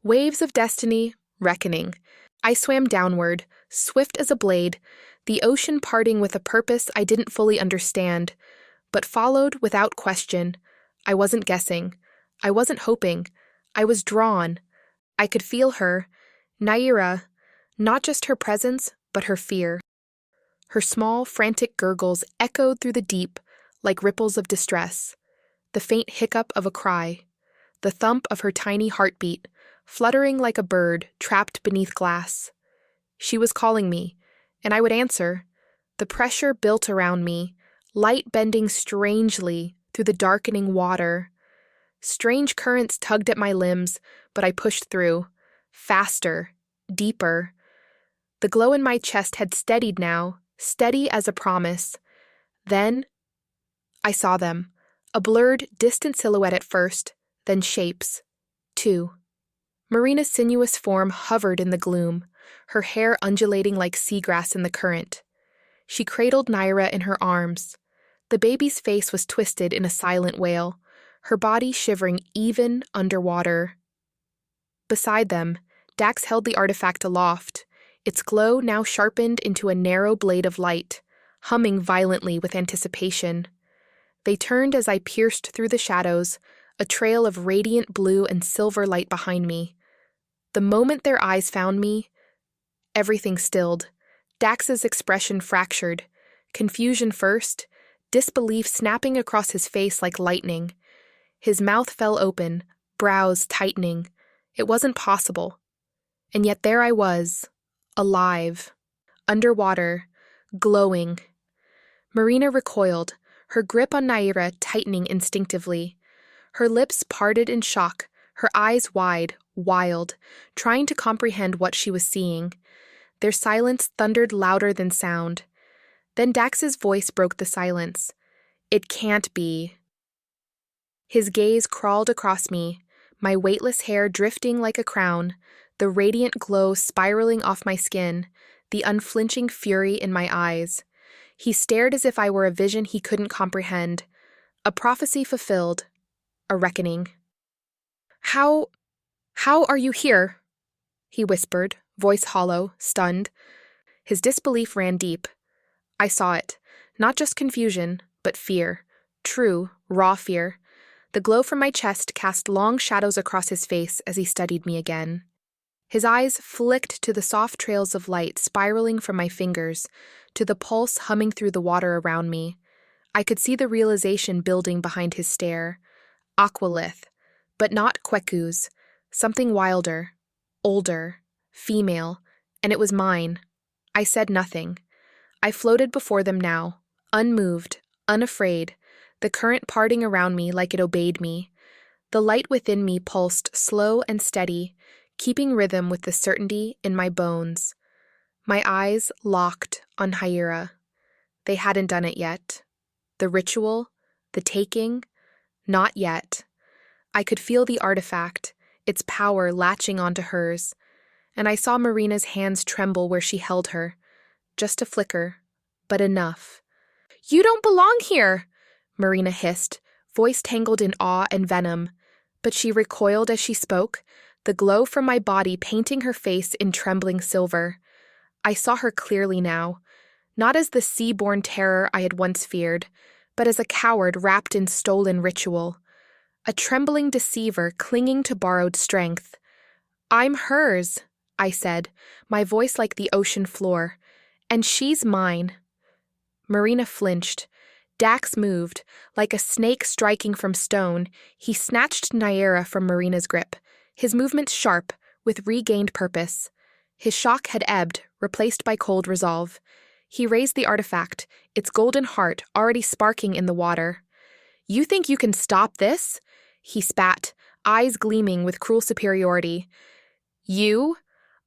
Waves of destiny, reckoning. I swam downward, swift as a blade, the ocean parting with a purpose I didn't fully understand, but followed without question. I wasn't guessing. I wasn't hoping. I was drawn. I could feel her, Naira, not just her presence, but her fear. Her small, frantic gurgles echoed through the deep like ripples of distress, the faint hiccup of a cry, the thump of her tiny heartbeat, fluttering like a bird trapped beneath glass. She was calling me, and I would answer. The pressure built around me, light bending strangely through the darkening water. Strange currents tugged at my limbs, but I pushed through, faster, deeper. The glow in my chest had steadied now, steady as a promise. Then I saw them, a blurred, distant silhouette at first, then shapes. 2. Marina's sinuous form hovered in the gloom, her hair undulating like seagrass in the current. She cradled Naira in her arms. The baby's face was twisted in a silent wail, her body shivering even underwater. Beside them, Dax held the artifact aloft, its glow now sharpened into a narrow blade of light, humming violently with anticipation. They turned as I pierced through the shadows, a trail of radiant blue and silver light behind me. The moment their eyes found me, everything stilled. Dax's expression fractured, confusion first, disbelief snapping across his face like lightning. His mouth fell open, brows tightening. It wasn't possible. And yet there I was, alive, underwater, glowing. Marina recoiled, her grip on Naira tightening instinctively. Her lips parted in shock, her eyes wide, wild, trying to comprehend what she was seeing. Their silence thundered louder than sound. Then Dax's voice broke the silence. It can't be. His gaze crawled across me, my weightless hair drifting like a crown, the radiant glow spiraling off my skin, the unflinching fury in my eyes. He stared as if I were a vision he couldn't comprehend, a prophecy fulfilled, a reckoning. How are you here? He whispered, voice hollow, stunned. His disbelief ran deep. I saw it, not just confusion, but fear, true, raw fear. The glow from my chest cast long shadows across his face as he studied me again. His eyes flicked to the soft trails of light spiraling from my fingers, to the pulse humming through the water around me. I could see the realization building behind his stare. Aqualith, but not Kweku's, something wilder, older, female, and it was mine. I said nothing. I floated before them now, unmoved, unafraid, the current parting around me like it obeyed me. The light within me pulsed slow and steady, keeping rhythm with the certainty in my bones. My eyes locked on Hira. They hadn't done it yet. The ritual, the taking, not yet. I could feel the artifact, its power latching onto hers, and I saw Marina's hands tremble where she held her. Just a flicker, but enough. "You don't belong here!" Marina hissed, voice tangled in awe and venom. But she recoiled as she spoke, the glow from my body painting her face in trembling silver. I saw her clearly now, not as the sea-born terror I had once feared, but as a coward wrapped in stolen ritual. A trembling deceiver clinging to borrowed strength. "I'm hers," I said, my voice like the ocean floor. "And she's mine." Marina flinched. Dax moved. Like a snake striking from stone, he snatched Naira from Marina's grip, his movements sharp, with regained purpose. His shock had ebbed, replaced by cold resolve. He raised the artifact, its golden heart already sparking in the water. "You think you can stop this?" He spat, eyes gleaming with cruel superiority. "You?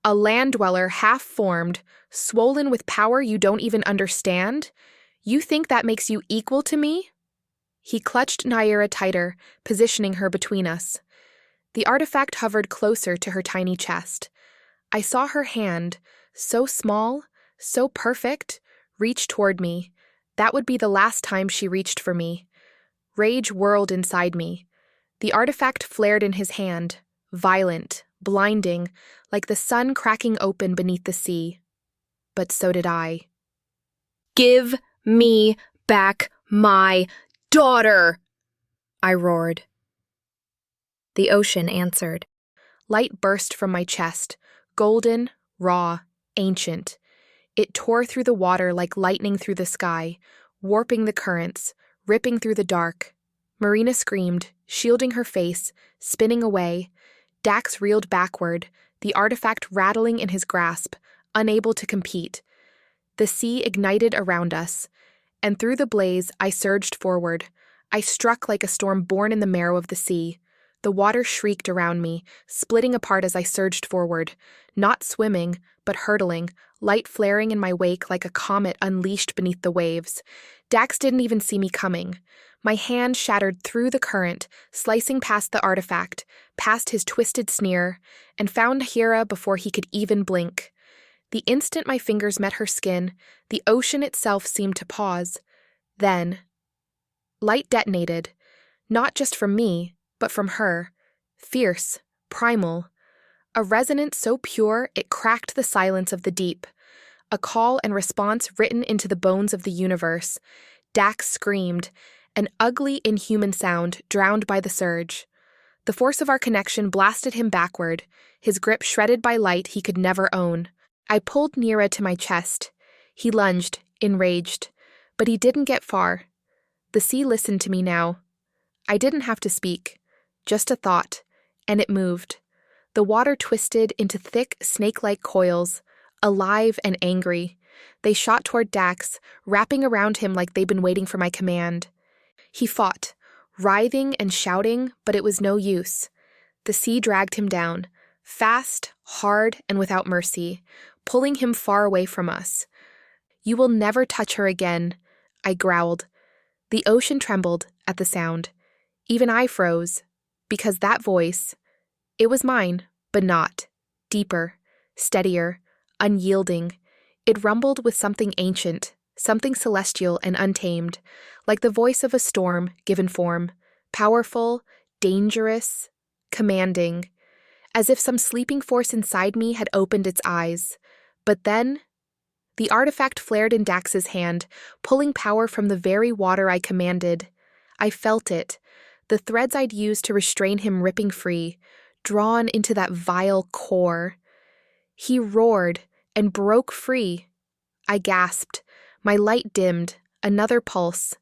A land dweller half-formed, swollen with power you don't even understand? You think that makes you equal to me?" He clutched Naira tighter, positioning her between us. The artifact hovered closer to her tiny chest. I saw her hand, so small, so perfect, reach toward me. That would be the last time she reached for me. Rage whirled inside me. The artifact flared in his hand, violent, blinding, like the sun cracking open beneath the sea. But so did I. "Give me back my daughter!" I roared. The ocean answered. Light burst from my chest, golden, raw, ancient. It tore through the water like lightning through the sky, warping the currents, ripping through the dark. Marina screamed, shielding her face, spinning away. Dax reeled backward, the artifact rattling in his grasp, unable to compete. The sea ignited around us, and through the blaze I surged forward. I struck like a storm born in the marrow of the sea. The water shrieked around me, splitting apart as I surged forward, not swimming, but hurtling, light flaring in my wake like a comet unleashed beneath the waves. Dax didn't even see me coming. My hand shattered through the current, slicing past the artifact, past his twisted sneer, and found Hira before he could even blink. The instant my fingers met her skin, the ocean itself seemed to pause. Then, light detonated, not just from me, but from her, fierce, primal, a resonance so pure it cracked the silence of the deep, a call and response written into the bones of the universe. Dax screamed, an ugly, inhuman sound drowned by the surge. The force of our connection blasted him backward, his grip shredded by light he could never own. I pulled Nira to my chest. He lunged, enraged, but he didn't get far. The sea listened to me now. I didn't have to speak. Just a thought, and it moved. The water twisted into thick, snake-like coils, alive and angry. They shot toward Dax, wrapping around him like they'd been waiting for my command. He fought, writhing and shouting, but it was no use. The sea dragged him down, fast, hard, and without mercy, pulling him far away from us. "You will never touch her again," I growled. The ocean trembled at the sound. Even I froze. Because that voice, it was mine, but not. Deeper, steadier, unyielding. It rumbled with something ancient, something celestial and untamed, like the voice of a storm given form, powerful, dangerous, commanding, as if some sleeping force inside me had opened its eyes. But then, the artifact flared in Dax's hand, pulling power from the very water I commanded. I felt it. The threads I'd used to restrain him ripping free, drawn into that vile core. He roared and broke free. I gasped. My light dimmed. Another pulse.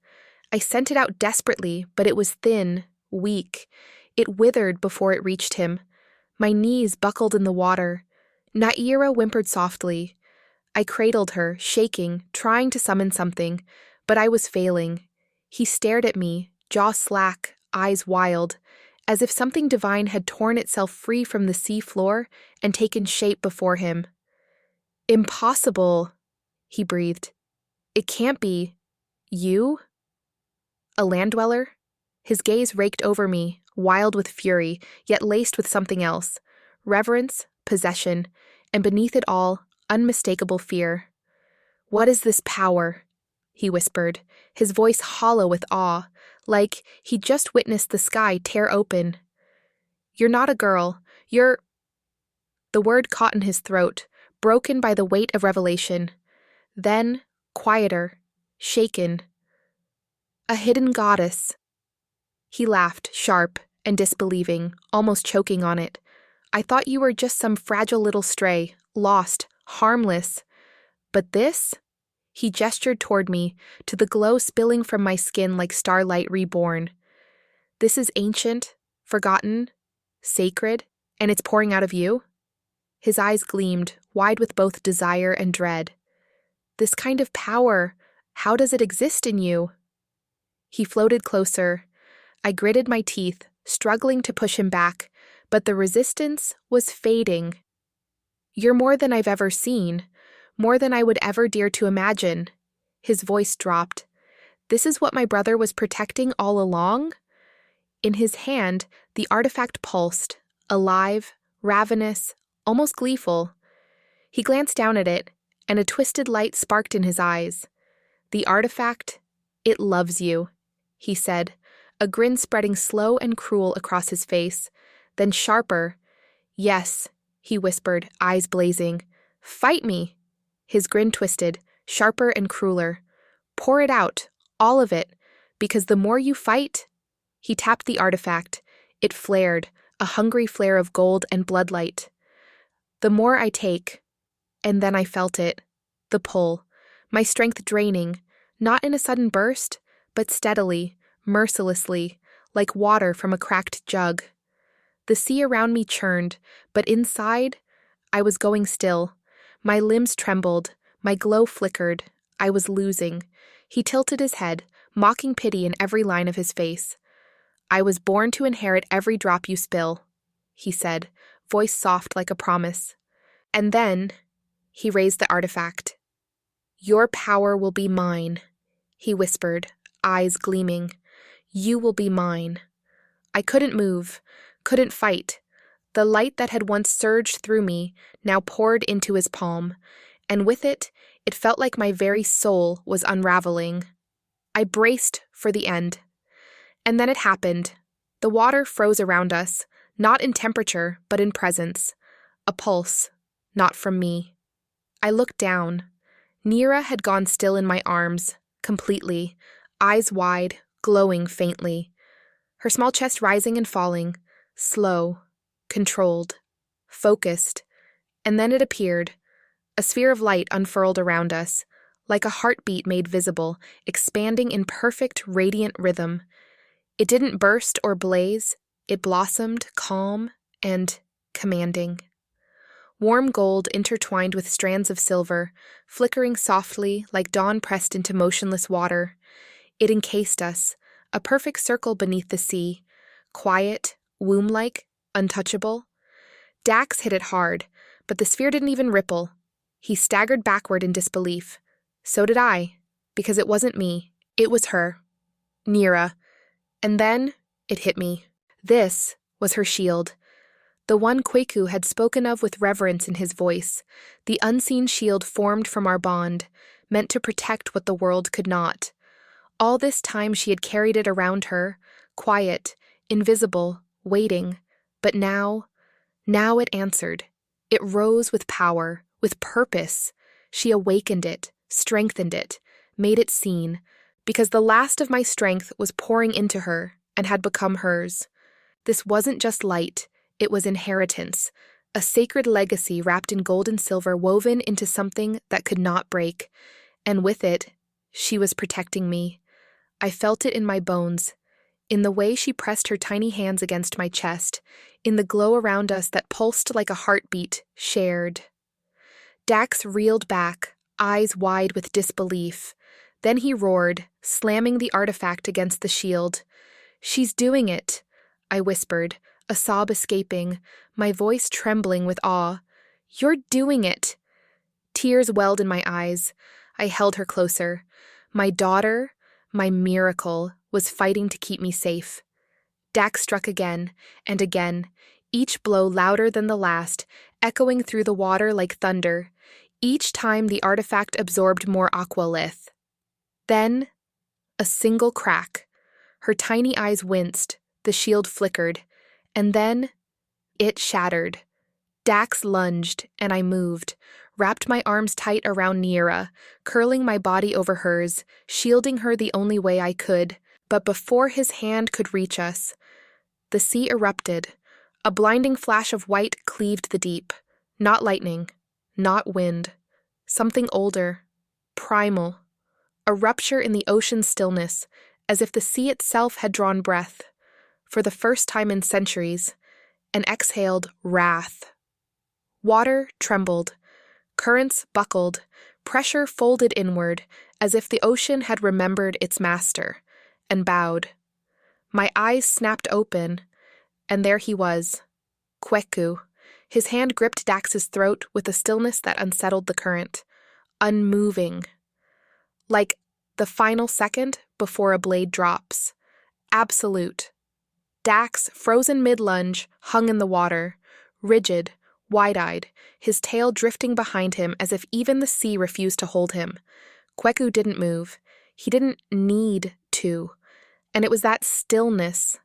I sent it out desperately, but it was thin, weak. It withered before it reached him. My knees buckled in the water. Naira whimpered softly. I cradled her, shaking, trying to summon something, but I was failing. He stared at me, jaw slack, eyes wild, as if something divine had torn itself free from the sea floor and taken shape before him. "Impossible," he breathed. "It can't be. You? A land dweller?" His gaze raked over me, wild with fury, yet laced with something else. Reverence, possession, and beneath it all, unmistakable fear. "What is this power?" he whispered, his voice hollow with awe, like he'd just witnessed the sky tear open. "You're not a girl. You're—" The word caught in his throat, broken by the weight of revelation. Then, quieter, shaken. "A hidden goddess." He laughed, sharp and disbelieving, almost choking on it. "I thought you were just some fragile little stray, lost, harmless. But this?" He gestured toward me, to the glow spilling from my skin like starlight reborn. "This is ancient, forgotten, sacred, and it's pouring out of you?" His eyes gleamed, wide with both desire and dread. "This kind of power, how does it exist in you?" He floated closer. I gritted my teeth, struggling to push him back, but the resistance was fading. "You're more than I've ever seen. More than I would ever dare to imagine." His voice dropped. "This is what my brother was protecting all along?" In his hand, the artifact pulsed, alive, ravenous, almost gleeful. He glanced down at it, and a twisted light sparked in his eyes. "The artifact, it loves you," he said, a grin spreading slow and cruel across his face, then sharper. Yes, he whispered, eyes blazing. Fight me! His grin twisted, sharper and crueler. Pour it out, all of it, because the more you fight... He tapped the artifact. It flared, a hungry flare of gold and bloodlight. The more I take... And then I felt it. The pull. My strength draining, not in a sudden burst, but steadily, mercilessly, like water from a cracked jug. The sea around me churned, but inside, I was going still. My limbs trembled, my glow flickered. I was losing. He tilted his head, mocking pity in every line of his face. I was born to inherit every drop you spill, he said, voice soft like a promise. And then, he raised the artifact. Your power will be mine, he whispered, eyes gleaming. You will be mine. I couldn't move, couldn't fight. The light that had once surged through me now poured into his palm, and with it, it felt like my very soul was unraveling. I braced for the end. And then it happened. The water froze around us, not in temperature, but in presence. A pulse, not from me. I looked down. Nira had gone still in my arms, completely, eyes wide, glowing faintly. Her small chest rising and falling, slow, controlled, focused. And then it appeared. A sphere of light unfurled around us, like a heartbeat made visible, expanding in perfect, radiant rhythm. It didn't burst or blaze, it blossomed, calm and commanding. Warm gold intertwined with strands of silver, flickering softly like dawn pressed into motionless water. It encased us, a perfect circle beneath the sea, quiet, womb-like, untouchable. Dax hit it hard, but the sphere didn't even ripple. He staggered backward in disbelief. So did I, because it wasn't me, it was her. Nira. And then it hit me. This was her shield. The one Kweku had spoken of with reverence in his voice, the unseen shield formed from our bond, meant to protect what the world could not. All this time she had carried it around her, quiet, invisible, waiting. But now it answered. It rose with power, with purpose. She awakened it, strengthened it, made it seen, because the last of my strength was pouring into her and had become hers. This wasn't just light, it was inheritance, a sacred legacy wrapped in gold and silver woven into something that could not break. And with it, she was protecting me. I felt it in my bones, in the way she pressed her tiny hands against my chest, in the glow around us that pulsed like a heartbeat, shared. Dax reeled back, eyes wide with disbelief. Then he roared, slamming the artifact against the shield. She's doing it, I whispered, a sob escaping, my voice trembling with awe. You're doing it. Tears welled in my eyes. I held her closer. My daughter, my miracle, was fighting to keep me safe. Dax struck again, and again, each blow louder than the last, echoing through the water like thunder. Each time the artifact absorbed more aqualith. Then, a single crack. Her tiny eyes winced, the shield flickered, and then it shattered. Dax lunged, and I moved, wrapped my arms tight around Nira, curling my body over hers, shielding her the only way I could. But before his hand could reach us, the sea erupted. A blinding flash of white cleaved the deep. Not lightning, not wind. Something older, primal. A rupture in the ocean's stillness, as if the sea itself had drawn breath, for the first time in centuries, and exhaled wrath. Water trembled, currents buckled, pressure folded inward, as if the ocean had remembered its master, and bowed. My eyes snapped open, and there he was, Kweku. His hand gripped Dax's throat with a stillness that unsettled the current, unmoving. Like the final second before a blade drops. Absolute. Dax, frozen mid-lunge, hung in the water, rigid, wide-eyed, his tail drifting behind him as if even the sea refused to hold him. Kweku didn't move. He didn't need to. And it was that stillness,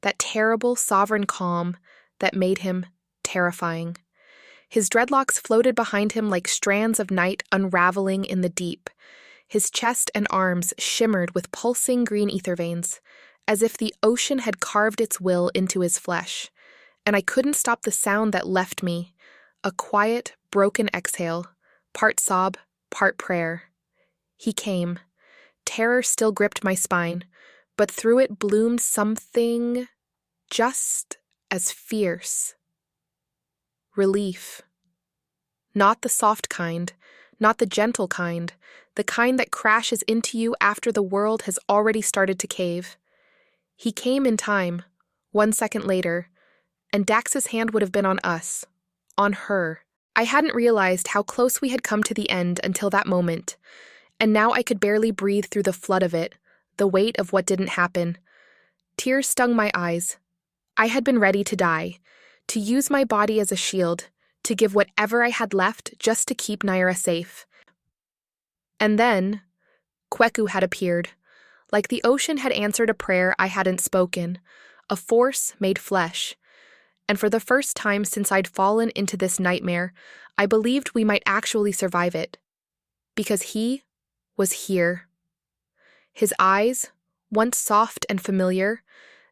that terrible sovereign calm, that made him terrifying. His dreadlocks floated behind him like strands of night unraveling in the deep. His chest and arms shimmered with pulsing green ether veins, as if the ocean had carved its will into his flesh. And I couldn't stop the sound that left me, a quiet, broken exhale, part sob, part prayer. He came. Terror still gripped my spine, but through it bloomed something just as fierce. Relief. Not the soft kind, not the gentle kind, the kind that crashes into you after the world has already started to cave. He came in time, 1 second later, and Dax's hand would have been on us, on her. I hadn't realized how close we had come to the end until that moment, and now I could barely breathe through the flood of it, the weight of what didn't happen. Tears stung my eyes. I had been ready to die, to use my body as a shield, to give whatever I had left just to keep Naira safe. And then, Kweku had appeared. Like the ocean had answered a prayer I hadn't spoken, a force made flesh. And for the first time since I'd fallen into this nightmare, I believed we might actually survive it. Because he was here. His eyes, once soft and familiar,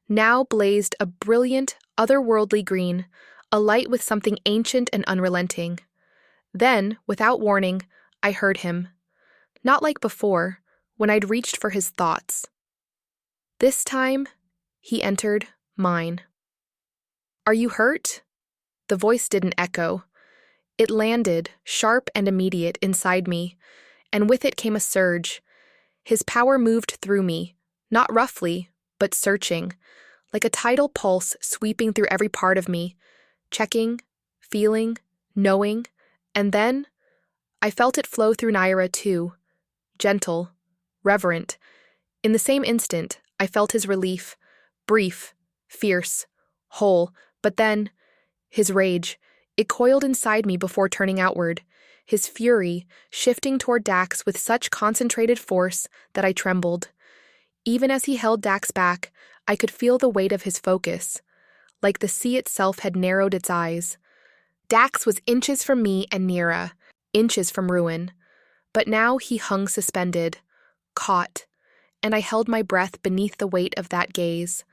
now blazed a brilliant, otherworldly green, a light with something ancient and unrelenting. Then, without warning, I heard him. Not like before, when I'd reached for his thoughts. This time, he entered mine. "Are you hurt?" The voice didn't echo. It landed, sharp and immediate, inside me, and with it came a surge. His power moved through me, not roughly, but searching, like a tidal pulse sweeping through every part of me, checking, feeling, knowing, and then I felt it flow through Naira too, gentle, reverent. In the same instant, I felt his relief, brief, fierce, whole, but then, his rage, it coiled inside me before turning outward, his fury shifting toward Dax with such concentrated force that I trembled. Even as he held Dax back, I could feel the weight of his focus, like the sea itself had narrowed its eyes. Dax was inches from me and Nira, inches from ruin, but now he hung suspended, caught, and I held my breath beneath the weight of that gaze,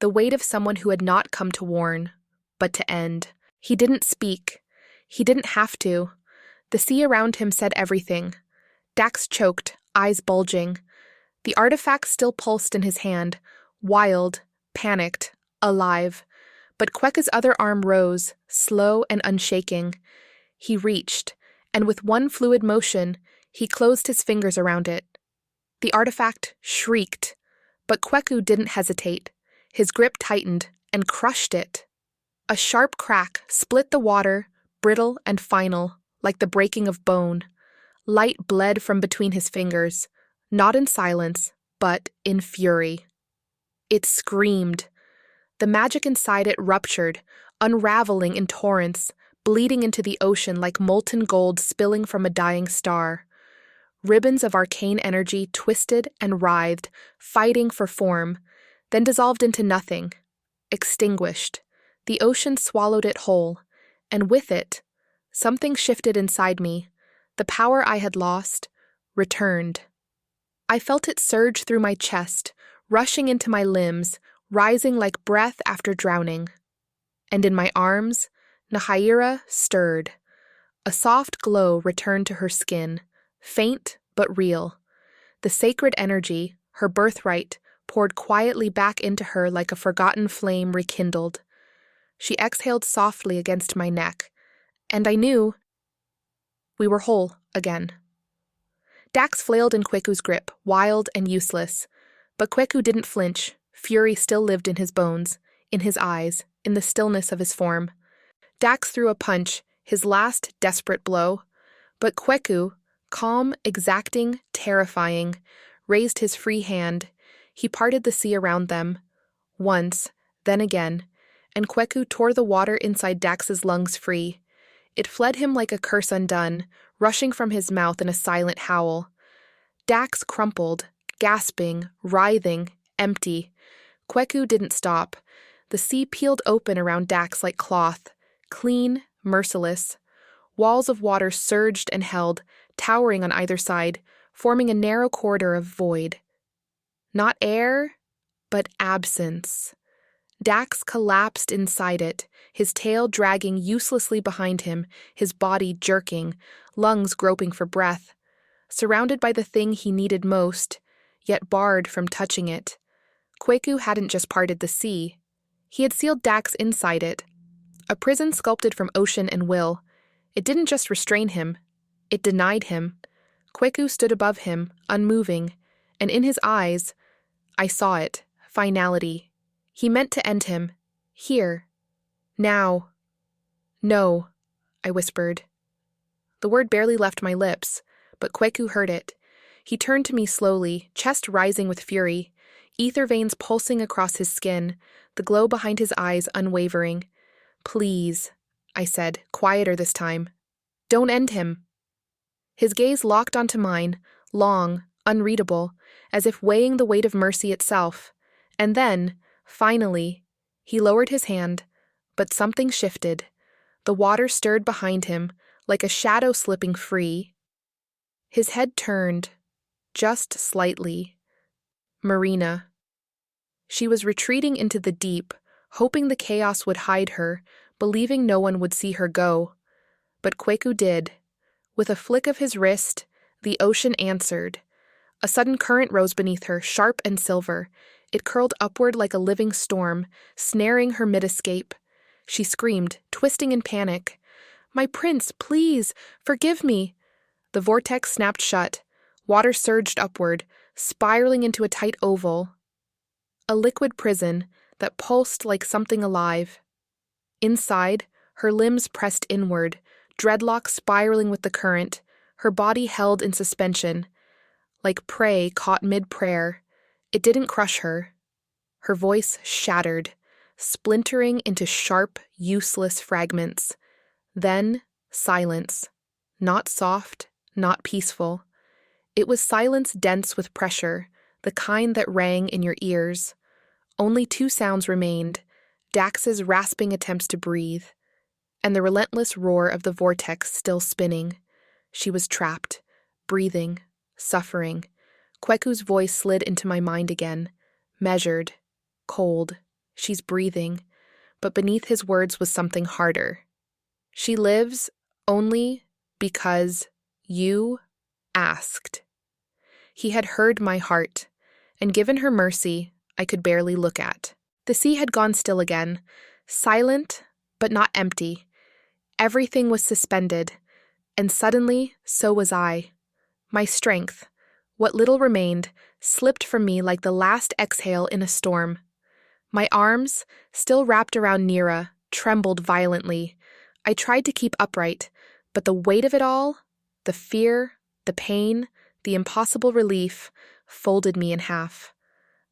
the weight of someone who had not come to warn, but to end. He didn't speak. He didn't have to. The sea around him said everything. Dax choked, eyes bulging. The artifact still pulsed in his hand, wild, panicked, alive. But Kweka's other arm rose, slow and unshaking. He reached, and with one fluid motion, he closed his fingers around it. The artifact shrieked, but Kweku didn't hesitate. His grip tightened and crushed it. A sharp crack split the water, brittle and final, like the breaking of bone. Light bled from between his fingers, not in silence, but in fury. It screamed. The magic inside it ruptured, unraveling in torrents, bleeding into the ocean like molten gold spilling from a dying star. Ribbons of arcane energy twisted and writhed, fighting for form, then dissolved into nothing, extinguished. The ocean swallowed it whole, and with it, something shifted inside me. The power I had lost returned. I felt it surge through my chest, rushing into my limbs, rising like breath after drowning. And in my arms, Nahaira stirred. A soft glow returned to her skin, faint but real. The sacred energy, her birthright, poured quietly back into her like a forgotten flame rekindled. She exhaled softly against my neck, and I knew we were whole again. Dax flailed in Kweku's grip, wild and useless, but Kweku didn't flinch. Fury still lived in his bones, in his eyes, in the stillness of his form. Dax threw a punch, his last desperate blow, but Kweku, calm, exacting, terrifying, raised his free hand. He parted the sea around them, once, then again, and Kweku tore the water inside Dax's lungs free. It fled him like a curse undone, rushing from his mouth in a silent howl. Dax crumpled, gasping, writhing, empty. Kweku didn't stop. The sea peeled open around Dax like cloth, clean, merciless. Walls of water surged and held, towering on either side, forming a narrow corridor of void. Not air, but absence. Dax collapsed inside it, his tail dragging uselessly behind him, his body jerking, lungs groping for breath. Surrounded by the thing he needed most, yet barred from touching it. Kwaku hadn't just parted the sea. He had sealed Dax inside it. A prison sculpted from ocean and will. It didn't just restrain him. It denied him. Kwaku stood above him, unmoving, and in his eyes, I saw it, finality. He meant to end him. Here. Now. No, I whispered. The word barely left my lips, but Kwaku heard it. He turned to me slowly, chest rising with fury, ether veins pulsing across his skin, the glow behind his eyes unwavering. Please, I said, quieter this time. Don't end him. His gaze locked onto mine, long, unreadable, as if weighing the weight of mercy itself. And then, finally, he lowered his hand, but something shifted. The water stirred behind him, like a shadow slipping free. His head turned, just slightly. Marina. She was retreating into the deep, hoping the chaos would hide her, believing no one would see her go. But Kwaku did. With a flick of his wrist, the ocean answered. A sudden current rose beneath her, sharp and silver. It curled upward like a living storm, snaring her mid-escape. She screamed, twisting in panic. My prince, please, forgive me. The vortex snapped shut. Water surged upward, spiraling into a tight oval. A liquid prison that pulsed like something alive. Inside, her limbs pressed inward, dreadlocks spiraling with the current, her body held in suspension. Like prey caught mid-prayer, it didn't crush her. Her voice shattered, splintering into sharp, useless fragments. Then, silence. Not soft, not peaceful. It was silence dense with pressure, the kind that rang in your ears. Only two sounds remained, Dax's rasping attempts to breathe, and the relentless roar of the vortex still spinning. She was trapped, breathing, suffering. Kweku's voice slid into my mind again, measured, cold. She's breathing, but beneath his words was something harder. She lives only because you asked. He had heard my heart, and given her mercy, I could barely look at. The sea had gone still again, silent, but not empty. Everything was suspended, and suddenly, so was I. My strength, what little remained, slipped from me like the last exhale in a storm. My arms, still wrapped around Nira, trembled violently. I tried to keep upright, but the weight of it all, the fear, the pain, the impossible relief, folded me in half.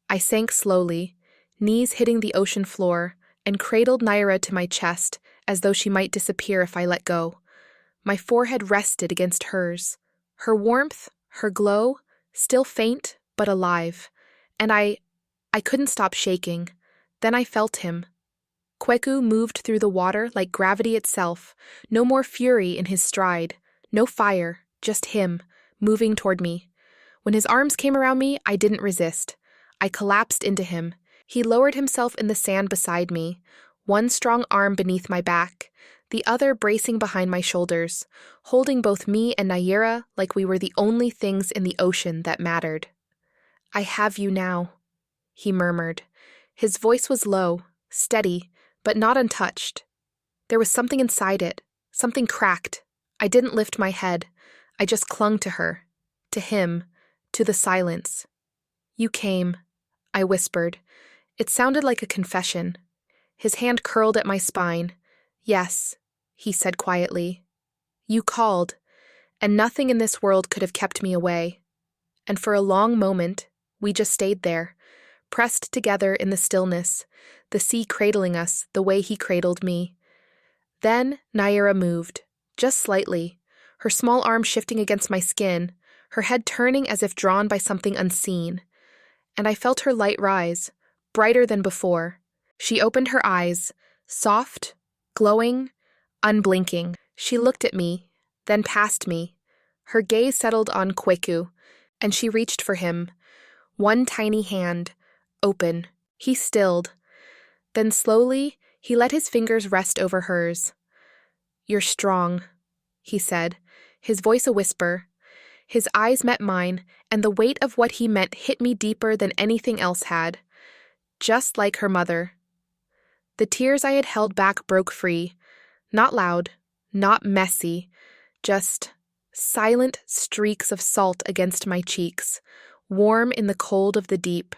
I sank slowly, knees hitting the ocean floor, and cradled Naira to my chest as though she might disappear if I let go. My forehead rested against hers. Her warmth, her glow, still faint but alive, and I couldn't stop shaking. Then I felt him. Kwaku moved through the water like gravity itself, no more fury in his stride, no fire, just him, moving toward me. When his arms came around me, I didn't resist. I collapsed into him. He lowered himself in the sand beside me, one strong arm beneath my back, the other bracing behind my shoulders, holding both me and Naira like we were the only things in the ocean that mattered. I have you now, he murmured. His voice was low, steady, but not untouched. There was something inside it, something cracked. I didn't lift my head. I just clung to her, to him, to the silence. You came, I whispered. It sounded like a confession. His hand curled at my spine. Yes, he said quietly. You called, and nothing in this world could have kept me away. And for a long moment, we just stayed there, pressed together in the stillness, the sea cradling us the way he cradled me. Then Naira moved, just slightly, her small arm shifting against my skin, her head turning as if drawn by something unseen. And I felt her light rise, brighter than before. She opened her eyes, soft, glowing, Unblinking, she looked at me, then past me. Her gaze settled on Kweku, and she reached for him. One tiny hand, open. He stilled. Then slowly, he let his fingers rest over hers. "You're strong," he said, his voice a whisper. His eyes met mine, and the weight of what he meant hit me deeper than anything else had. Just like her mother. The tears I had held back broke free. Not loud, not messy, just silent streaks of salt against my cheeks, warm in the cold of the deep.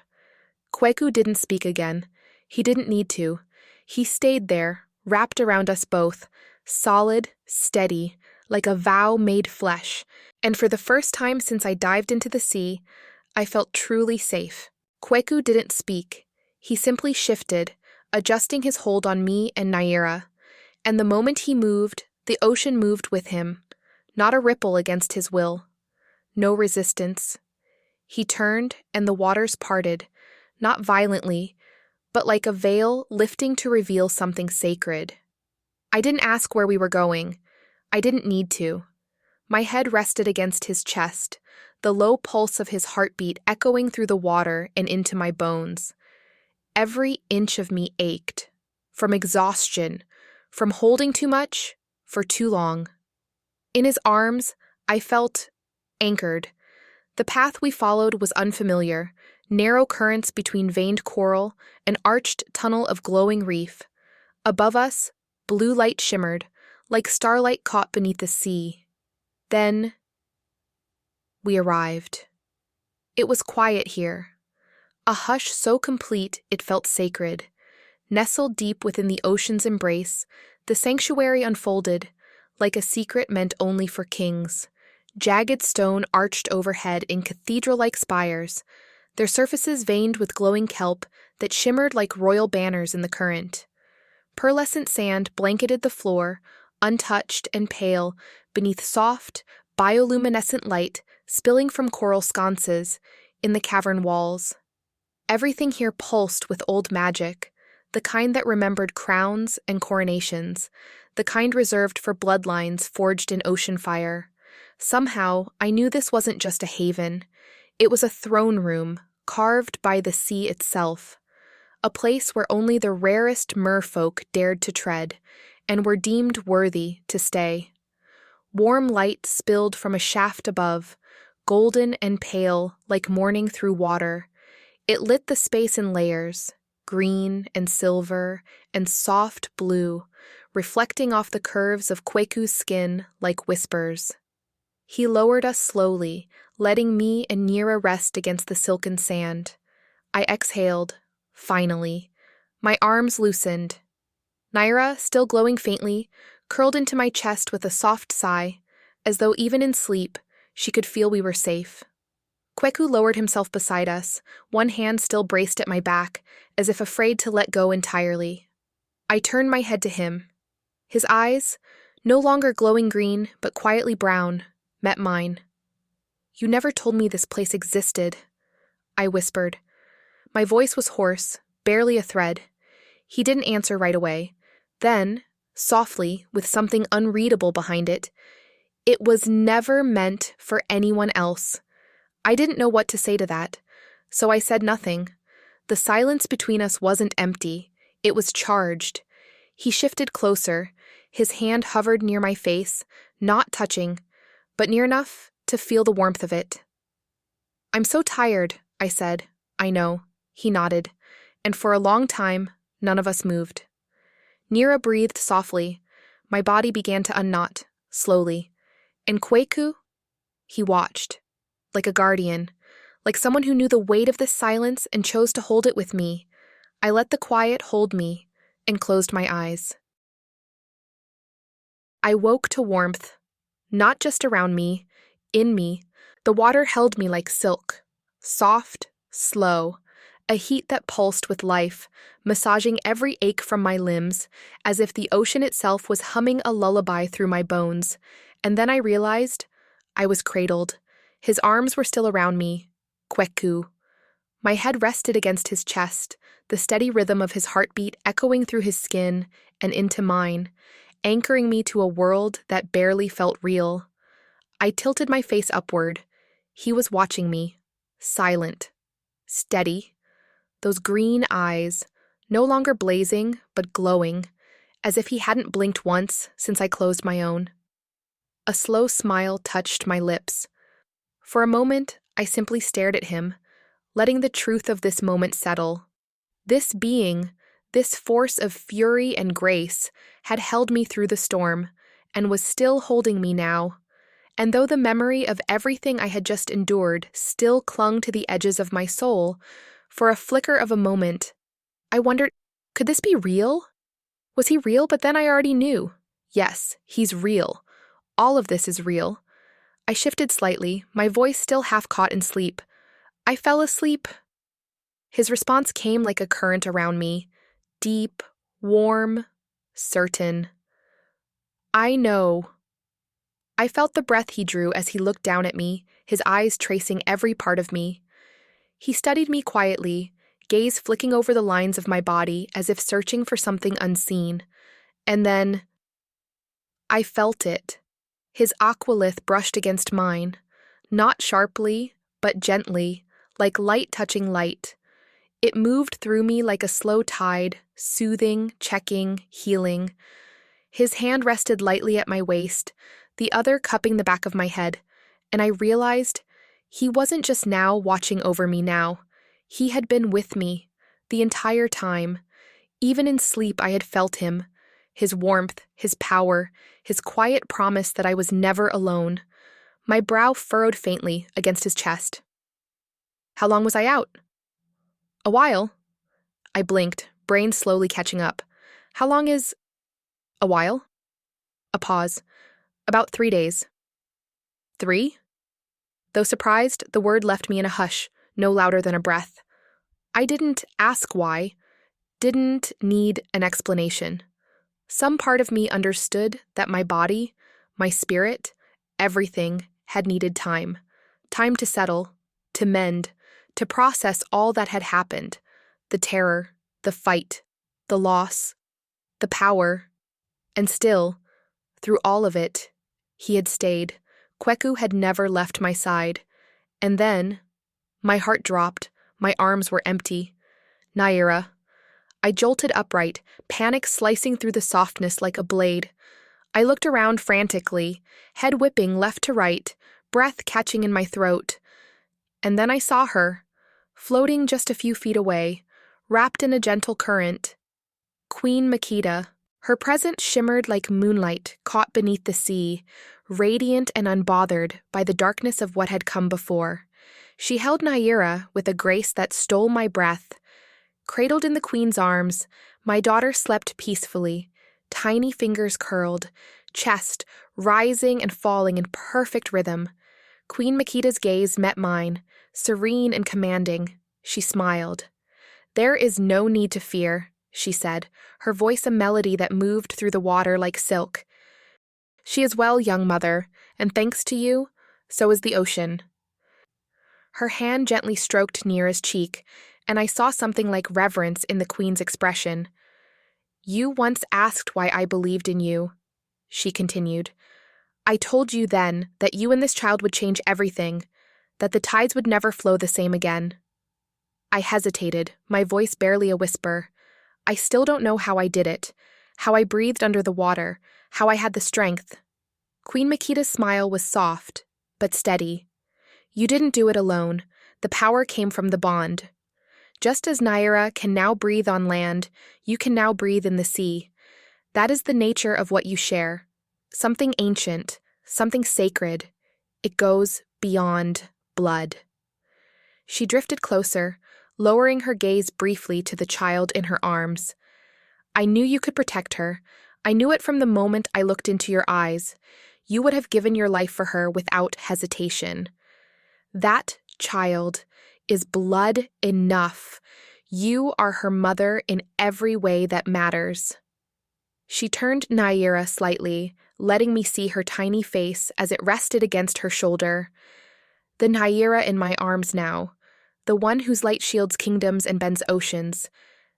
Kweku didn't speak again. He didn't need to. He stayed there, wrapped around us both, solid, steady, like a vow made flesh, and for the first time since I dived into the sea, I felt truly safe. Kweku didn't speak. He simply shifted, adjusting his hold on me and Naira. And the moment he moved, the ocean moved with him. Not a ripple against his will. No resistance. He turned, and the waters parted, not violently, but like a veil lifting to reveal something sacred. I didn't ask where we were going. I didn't need to. My head rested against his chest, the low pulse of his heartbeat echoing through the water and into my bones. Every inch of me ached, from exhaustion, from holding too much, for too long. In his arms, I felt anchored. The path we followed was unfamiliar, narrow currents between veined coral, an arched tunnel of glowing reef. Above us, blue light shimmered, like starlight caught beneath the sea. Then we arrived. It was quiet here, a hush so complete it felt sacred. Nestled deep within the ocean's embrace, the sanctuary unfolded, like a secret meant only for kings. Jagged stone arched overhead in cathedral-like spires, their surfaces veined with glowing kelp that shimmered like royal banners in the current. Pearlescent sand blanketed the floor, untouched and pale, beneath soft, bioluminescent light spilling from coral sconces in the cavern walls. Everything here pulsed with old magic, the kind that remembered crowns and coronations, the kind reserved for bloodlines forged in ocean fire. Somehow, I knew this wasn't just a haven. It was a throne room, carved by the sea itself. A place where only the rarest merfolk dared to tread, and were deemed worthy to stay. Warm light spilled from a shaft above, golden and pale like morning through water. It lit the space in layers, green and silver and soft blue, reflecting off the curves of Kweku's skin like whispers. He lowered us slowly, letting me and Nira rest against the silken sand. I exhaled, finally. My arms loosened. Naira, still glowing faintly, curled into my chest with a soft sigh, as though even in sleep, she could feel we were safe. Kweku lowered himself beside us, one hand still braced at my back, as if afraid to let go entirely. I turned my head to him. His eyes, no longer glowing green, but quietly brown, met mine. "You never told me this place existed," I whispered. My voice was hoarse, barely a thread. He didn't answer right away. Then, softly, with something unreadable behind it, "It was never meant for anyone else." I didn't know what to say to that, so I said nothing. The silence between us wasn't empty. It was charged. He shifted closer. His hand hovered near my face, not touching, but near enough to feel the warmth of it. "I'm so tired," I said. "I know." He nodded, and for a long time, none of us moved. Nira breathed softly. My body began to unknot, slowly. And Kweku? He watched. Like a guardian, like someone who knew the weight of this silence and chose to hold it with me. I let the quiet hold me and closed my eyes. I woke to warmth, not just around me, in me. The water held me like silk, soft, slow, a heat that pulsed with life, massaging every ache from my limbs, as if the ocean itself was humming a lullaby through my bones. And then I realized I was cradled. His arms were still around me. Kweku. My head rested against his chest, the steady rhythm of his heartbeat echoing through his skin and into mine. anchoring me to a world that barely felt real. I tilted my face upward. He was watching me, silent, steady. Those green eyes, no longer blazing, but glowing, as if he hadn't blinked once since I closed my own. A slow smile touched my lips. For a moment, I simply stared at him, letting the truth of this moment settle. This being, this force of fury and grace, had held me through the storm, and was still holding me now. And though the memory of everything I had just endured still clung to the edges of my soul, for a flicker of a moment, I wondered, could this be real? Was he real? But then I already knew. Yes, he's real. All of this is real. I shifted slightly, my voice still half caught in sleep. I fell asleep. His response came like a current around me, deep, warm, certain. I know. I felt the breath he drew as he looked down at me, his eyes tracing every part of me. He studied me quietly, gaze flicking over the lines of my body as if searching for something unseen. And then I felt it. His aqualith brushed against mine, not sharply, but gently, like light touching light. It moved through me like a slow tide, soothing, checking, healing. His hand rested lightly at my waist, the other cupping the back of my head, and I realized he wasn't just now watching over me now. He had been with me the entire time. Even in sleep I had felt him, his warmth, his power, his quiet promise that I was never alone. My brow furrowed faintly against his chest. How long was I out? A while. I blinked, brain slowly catching up. How long is... A while? A pause. About 3 days. 3? Though surprised, the word left me in a hush, no louder than a breath. I didn't ask why, didn't need an explanation. Some part of me understood that my body, my spirit, everything had needed time. Time to settle, to mend, to process all that had happened. The terror, the fight, the loss, the power. And still, through all of it, he had stayed. Kweku had never left my side. And then, my heart dropped, my arms were empty. Naira. I jolted upright, panic slicing through the softness like a blade. I looked around frantically, head whipping left to right, breath catching in my throat. And then I saw her, floating just a few feet away, wrapped in a gentle current. Queen Makita. Her presence shimmered like moonlight caught beneath the sea, radiant and unbothered by the darkness of what had come before. She held Naira with a grace that stole my breath. Cradled in the queen's arms, my daughter slept peacefully, tiny fingers curled, chest rising and falling in perfect rhythm. Queen Makita's gaze met mine, serene and commanding. She smiled. There is no need to fear, she said, her voice a melody that moved through the water like silk. She is well, young mother, and thanks to you, so is the ocean. Her hand gently stroked Nira's cheek, and I saw something like reverence in the queen's expression. You once asked why I believed in you, she continued. I told you then that you and this child would change everything, that the tides would never flow the same again. I hesitated, my voice barely a whisper. I still don't know how I did it, how I breathed under the water, how I had the strength. Queen Makita's smile was soft, but steady. You didn't do it alone. The power came from the bond. Just as Naira can now breathe on land, you can now breathe in the sea. That is the nature of what you share. Something ancient, something sacred. It goes beyond blood. She drifted closer, lowering her gaze briefly to the child in her arms. I knew you could protect her. I knew it from the moment I looked into your eyes. You would have given your life for her without hesitation. That child is blood enough. You are her mother in every way that matters. She turned Naira slightly, letting me see her tiny face as it rested against her shoulder. The Naira in my arms now, the one whose light shields kingdoms and bends oceans.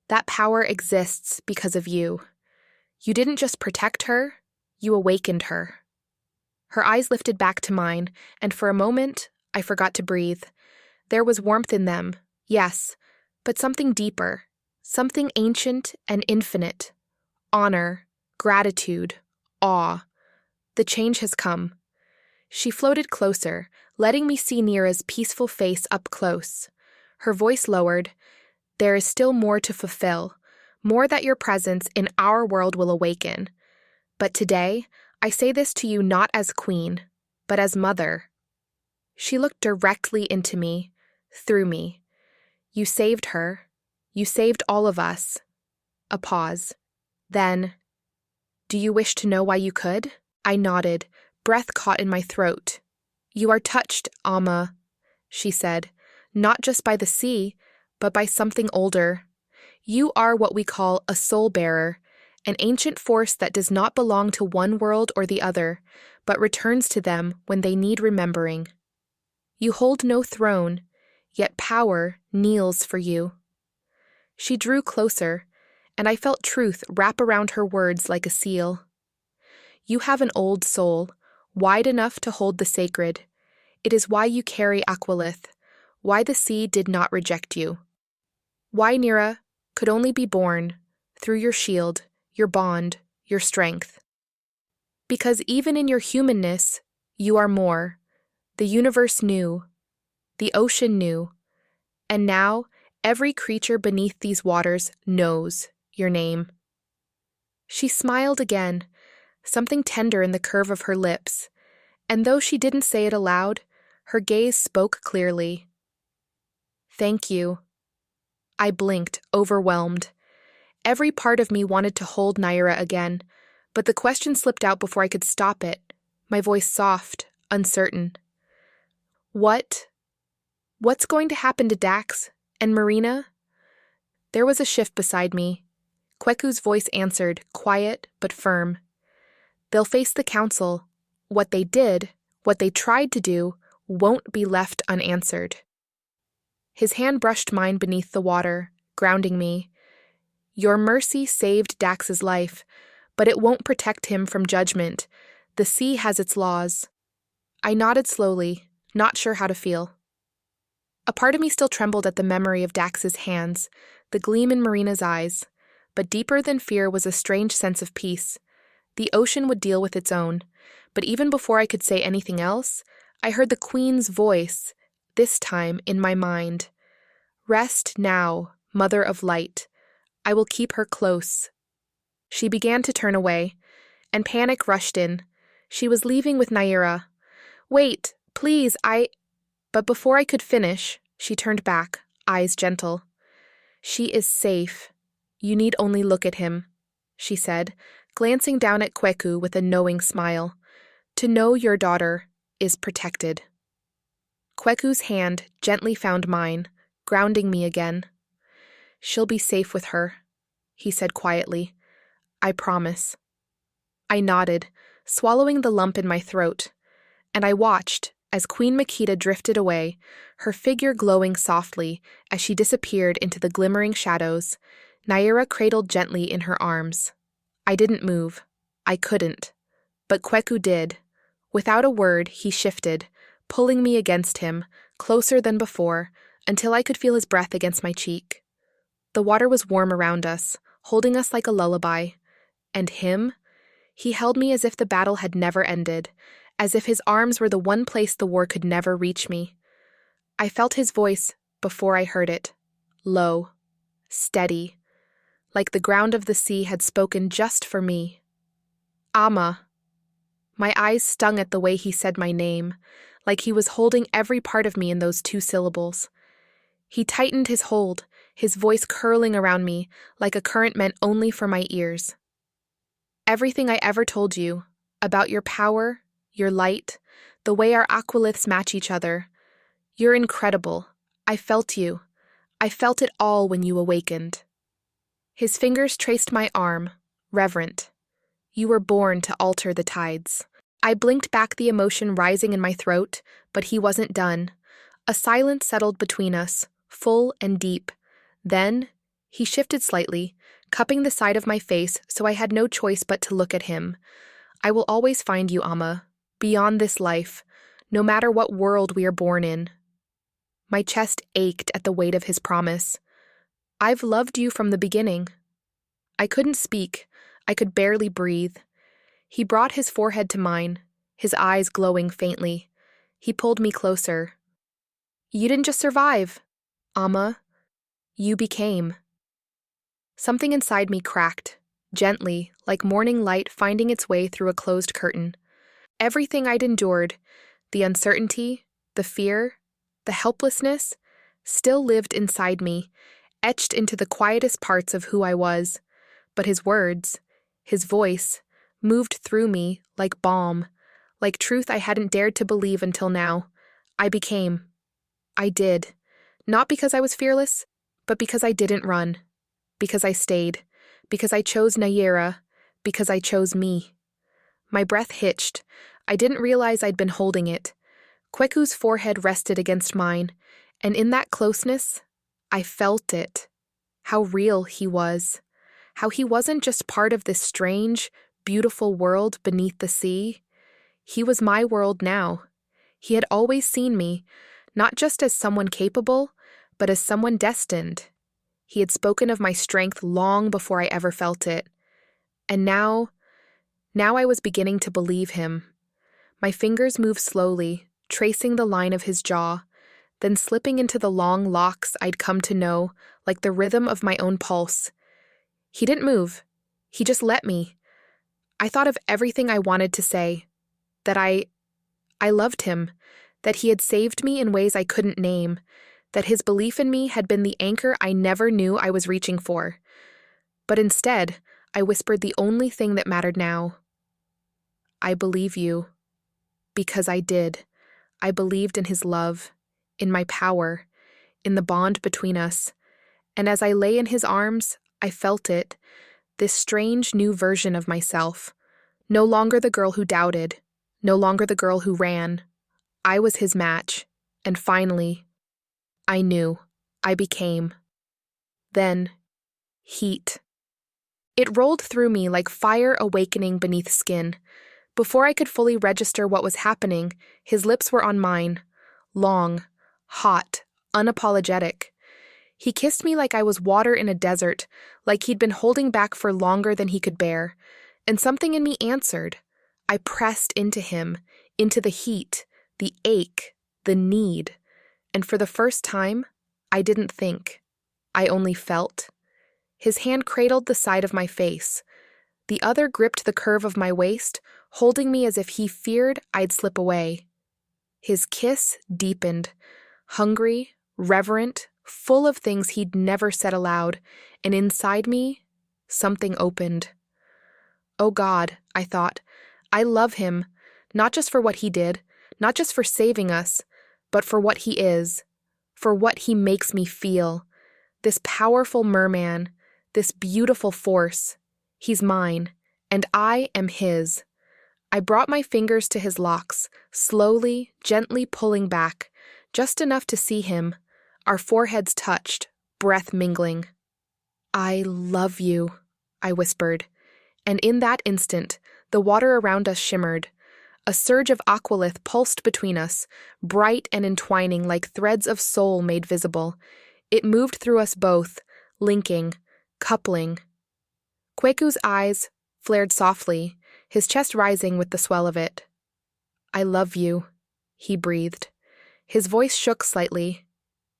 That power exists because of you. You didn't just protect her, you awakened her. Her eyes lifted back to mine, and for a moment, I forgot to breathe. There was warmth in them, yes, but something deeper, something ancient and infinite. Honor, gratitude, awe. The change has come. She floated closer, letting me see Nira's peaceful face up close. Her voice lowered. There is still more to fulfill, more that your presence in our world will awaken. But today, I say this to you not as queen, but as mother. She looked directly into me, through me. You saved her. You saved all of us. A pause. Then, do you wish to know why you could? I nodded, breath caught in my throat. You are touched, Amma, she said, not just by the sea, but by something older. You are what we call a soul bearer, an ancient force that does not belong to one world or the other, but returns to them when they need remembering. You hold no throne, yet power kneels for you. She drew closer, and I felt truth wrap around her words like a seal. You have an old soul, wide enough to hold the sacred. It is why you carry Aqualith, why the sea did not reject you. Why Nira could only be born through your shield, your bond, your strength. Because even in your humanness, you are more. The universe knew, the ocean knew, and now every creature beneath these waters knows your name. She smiled again, something tender in the curve of her lips, and though she didn't say it aloud, her gaze spoke clearly. Thank you. I blinked, overwhelmed. Every part of me wanted to hold Naira again, but the question slipped out before I could stop it, my voice soft, uncertain. What's going to happen to Dax and Marina? There was a shift beside me. Kweku's voice answered, quiet but firm. They'll face the council. What they did, what they tried to do, won't be left unanswered. His hand brushed mine beneath the water, grounding me. Your mercy saved Dax's life, but it won't protect him from judgment. The sea has its laws. I nodded slowly, not sure how to feel. A part of me still trembled at the memory of Dax's hands, the gleam in Marina's eyes, but deeper than fear was a strange sense of peace. The ocean would deal with its own, but even before I could say anything else, I heard the Queen's voice, this time in my mind. Rest now, Mother of Light. I will keep her close. She began to turn away, and panic rushed in. She was leaving with Naira. Wait, please, But before I could finish, she turned back, eyes gentle. She is safe. You need only look at him, she said, glancing down at Kweku with a knowing smile. To know your daughter is protected. Kweku's hand gently found mine, grounding me again. She'll be safe with her, he said quietly. I promise. I nodded, swallowing the lump in my throat, and I watched as Queen Makita drifted away, her figure glowing softly as she disappeared into the glimmering shadows. Naira cradled gently in her arms. I didn't move. I couldn't. But Kweku did. Without a word, he shifted, pulling me against him, closer than before, until I could feel his breath against my cheek. The water was warm around us, holding us like a lullaby. And him? He held me as if the battle had never ended, as if his arms were the one place the war could never reach me. I felt his voice before I heard it, low, steady, like the ground of the sea had spoken just for me. Amma. My eyes stung at the way he said my name, like he was holding every part of me in those 2 syllables. He tightened his hold, his voice curling around me like a current meant only for my ears. Everything I ever told you, about your power, your light, the way our aqualiths match each other. You're incredible. I felt you. I felt it all when you awakened. His fingers traced my arm, reverent. You were born to alter the tides. I blinked back the emotion rising in my throat, but he wasn't done. A silence settled between us, full and deep. Then, he shifted slightly, cupping the side of my face so I had no choice but to look at him. I will always find you, Amma, beyond this life, no matter what world we are born in. My chest ached at the weight of his promise. I've loved you from the beginning. I couldn't speak. I could barely breathe. He brought his forehead to mine, his eyes glowing faintly. He pulled me closer. You didn't just survive, Amma. You became. Something inside me cracked, gently, like morning light finding its way through a closed curtain. Everything I'd endured, the uncertainty, the fear, the helplessness, still lived inside me, etched into the quietest parts of who I was. But his words, his voice, moved through me like balm, like truth I hadn't dared to believe until now. I became. I did. Not because I was fearless, but because I didn't run. Because I stayed. Because I chose Nayera. Because I chose me. My breath hitched. I didn't realize I'd been holding it. Kweku's forehead rested against mine, and in that closeness, I felt it. How real he was. How he wasn't just part of this strange, beautiful world beneath the sea. He was my world now. He had always seen me, not just as someone capable, but as someone destined. He had spoken of my strength long before I ever felt it. And now I was beginning to believe him. My fingers moved slowly, tracing the line of his jaw, then slipping into the long locks I'd come to know, like the rhythm of my own pulse. He didn't move. He just let me. I thought of everything I wanted to say. That I loved him. That he had saved me in ways I couldn't name. That his belief in me had been the anchor I never knew I was reaching for. But instead, I whispered the only thing that mattered now. I believe you. Because I did. I believed in his love, in my power, in the bond between us. And as I lay in his arms, I felt it, this strange new version of myself. No longer the girl who doubted, no longer the girl who ran. I was his match, and finally, I knew. I became. Then, heat. It rolled through me like fire awakening beneath skin. Before I could fully register what was happening, his lips were on mine. Long, hot, unapologetic. He kissed me like I was water in a desert, like he'd been holding back for longer than he could bear. And something in me answered. I pressed into him, into the heat, the ache, the need. And for the first time, I didn't think. I only felt. His hand cradled the side of my face. The other gripped the curve of my waist, holding me as if he feared I'd slip away. His kiss deepened, hungry, reverent, full of things he'd never said aloud, and inside me, something opened. Oh God, I thought, I love him, not just for what he did, not just for saving us, but for what he is, for what he makes me feel. This powerful merman, this beautiful force. He's mine, and I am his. I brought my fingers to his locks, slowly, gently pulling back, just enough to see him. Our foreheads touched, breath mingling. I love you, I whispered, and in that instant, the water around us shimmered. A surge of aqualith pulsed between us, bright and entwining like threads of soul made visible. It moved through us both, linking, coupling. Kweku's eyes flared softly, his chest rising with the swell of it. I love you, he breathed. His voice shook slightly.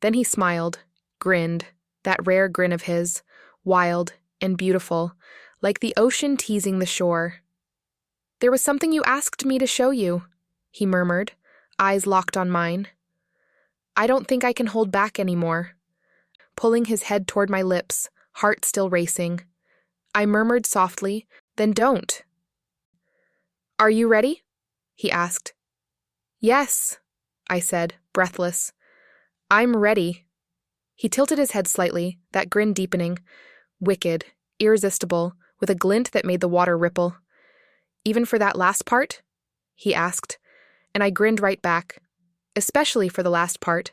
Then he smiled, grinned, that rare grin of his, wild and beautiful, like the ocean teasing the shore. There was something you asked me to show you, he murmured, eyes locked on mine. I don't think I can hold back anymore. Pulling his head toward my lips, heart still racing. I murmured softly, then don't. Are you ready? He asked. Yes, I said, breathless. I'm ready. He tilted his head slightly, that grin deepening, wicked, irresistible, with a glint that made the water ripple. Even for that last part? He asked, and I grinned right back. Especially for the last part.